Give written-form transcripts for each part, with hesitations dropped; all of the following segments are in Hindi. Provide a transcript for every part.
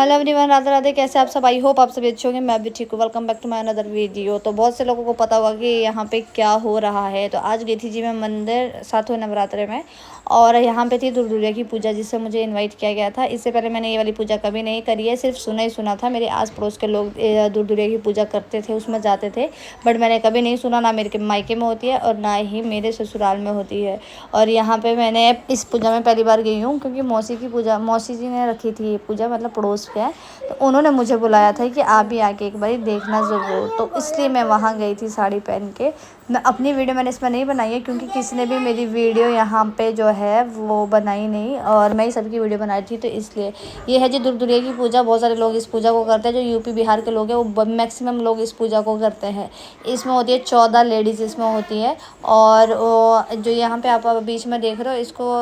Hello everyone, Radhe Radhe. कैसे आप सब? आई होप आप सभी अच्छे होंगे। मैं भी ठीक हूँ। Welcome back to my another video. तो बहुत से लोगों को पता होगा कि यहाँ पे क्या हो रहा है। तो आज गई थी जी मैं मंदिर सातवें नवरात्रे में, और यहाँ पे थी दुर्गा की पूजा जिससे मुझे इनवाइट किया गया था। इससे पहले मैंने ये वाली पूजा कभी नहीं करी है, सिर्फ सुना ही सुना था। मेरे आस पड़ोस के लोग दुर्गा की पूजा करते थे, उसमें जाते थे, बट मैंने कभी नहीं सुना। ना मेरे मायके में होती है और ना ही मेरे ससुराल में होती है। और यहाँ पे मैंने इस पूजा में पहली बार गई हूँ, क्योंकि मौसी की पूजा, मौसी जी ने रखी थी ये पूजा, मतलब पड़ोस के हैं, तो उन्होंने मुझे बुलाया था कि आप भी आके एक बार देखना ज़रूर। तो इसलिए मैं वहाँ गई थी साड़ी पहन के। मैं अपनी वीडियो मैंने इसमें नहीं बनाई है, क्योंकि किसी ने भी मेरी वीडियो यहाँ पे जो है वो बनाई नहीं, और मैं ही सबकी वीडियो बनाई थी। तो इसलिए ये है जी दुर्गा की पूजा। बहुत सारे लोग इस पूजा को करते हैं, जो यूपी बिहार के लोग हैं वो मैक्सिमम लोग इस पूजा को करते हैं। इसमें होती है 14 लेडीज़ इसमें होती है। और जो यहाँ पे आप बीच में देख रहे हो, इसको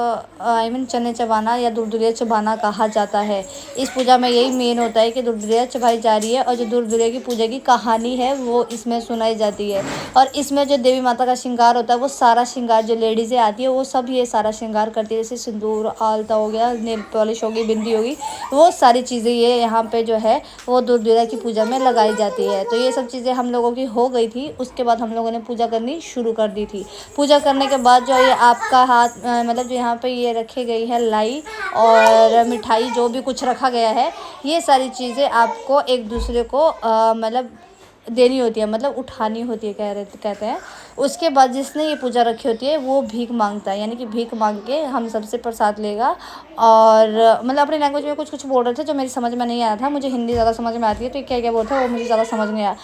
आई मीन चने चबाना या दुर्गा चबाना कहा जाता है। इस पूजा में यही मेन होता है कि दुर्गा चबाई जा रही है, और जो दुर्गा की पूजा की कहानी है वो इसमें सुनाई जाती है। और इसमें जो देवी माता का श्रृंगार होता है, वो सारा श्रृंगार जो लेडीज़ें आती है वो सब ये सारा श्रृंगार करती है। जैसे सिंदूर, आलता हो गया, नेल पॉलिश होगी, बिंदी होगी, वो सारी चीज़ें ये यहाँ पे जो है वो दुर्गा की पूजा में लगाई जाती है। तो ये सब चीज़ें हम लोगों की हो गई थी। उसके बाद हम लोगों ने पूजा करनी शुरू कर दी थी। पूजा करने के बाद जो ये आपका हाथ मतलब जो यहाँ पे ये रखी गई है लाई और मिठाई, जो भी कुछ रखा गया है, ये सारी चीज़ें आपको एक दूसरे को मतलब देनी होती है, मतलब उठानी होती है, कहते हैं। उसके बाद जिसने ये पूजा रखी होती है वो भीख मांगता है, यानी कि भीख मांग के हम सबसे प्रसाद लेगा। और मतलब अपनी लैंग्वेज में कुछ कुछ बोल रहे थे जो मेरी समझ में नहीं आया था। मुझे हिंदी ज़्यादा समझ में आती है, तो क्या क्या बोल रहे थे वो मुझे ज़्यादा समझ नहीं आया।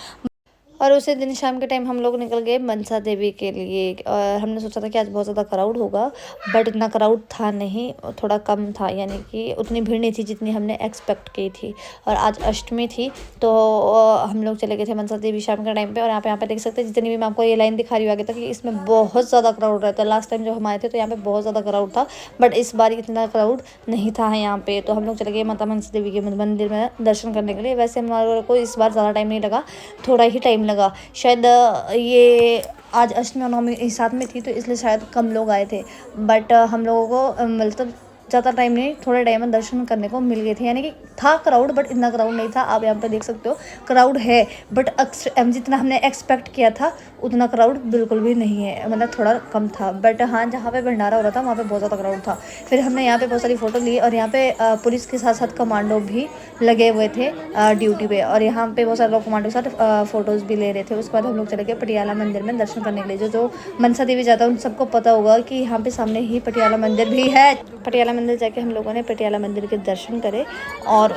और उसी दिन शाम के टाइम हम लोग निकल गए मनसा देवी के लिए। और हमने सोचा था कि आज बहुत ज़्यादा क्राउड होगा, बट इतना क्राउड था नहीं, थोड़ा कम था, यानी कि उतनी भीड़ नहीं थी जितनी हमने एक्सपेक्ट की थी। और आज अष्टमी थी, तो हम लोग चले गए थे मनसा देवी शाम के टाइम पे। और यहाँ पे देख सकते हैं, जितनी भी मैं आपको ये लाइन दिखा रही हूँ आगे तक, कि इसमें बहुत ज़्यादा क्राउड रहता है। लास्ट टाइम जब हम आए थे तो यहाँ पे बहुत ज़्यादा क्राउड था, बट इस बार इतना क्राउड नहीं था यहाँ पे। तो हम लोग चले गए माता मनसा देवी के मंदिर में दर्शन करने के लिए। वैसे हमारे को इस बार ज़्यादा टाइम नहीं लगा, थोड़ा ही टाइम लगा। शायद ये आज अष्टमी और नवमी साथ में थी, तो इसलिए शायद कम लोग आए थे। बट हम लोगों को मतलब ज़्यादा टाइम नहीं, थोड़े टाइम में दर्शन करने को मिल गए थे। यानी कि था क्राउड, बट इतना क्राउड नहीं था। आप यहाँ पे देख सकते हो क्राउड है, बट जितना हमने एक्सपेक्ट किया था उतना क्राउड बिल्कुल भी नहीं है, मतलब थोड़ा कम था। बट हाँ, जहाँ पे भंडारा हो रहा था वहाँ पे बहुत ज़्यादा क्राउड था। फिर हमने यहाँ पे बहुत सारी फ़ोटो ली, और यहाँ पे पुलिस के साथ साथ कमांडो भी लगे हुए थे ड्यूटी पे। और यहाँ पे बहुत सारे लोग कमांडो के साथ फ़ोटोज़ भी ले रहे थे। उसके बाद हम लोग चले गए पटियाला मंदिर में दर्शन करने के लिए। जो मनसा देवी जाता है उन सबको पता होगा कि यहाँ पे सामने ही पटियाला मंदिर भी है। पटियाला मंदिर जाके हम लोगों ने पटियाला मंदिर के दर्शन करे। और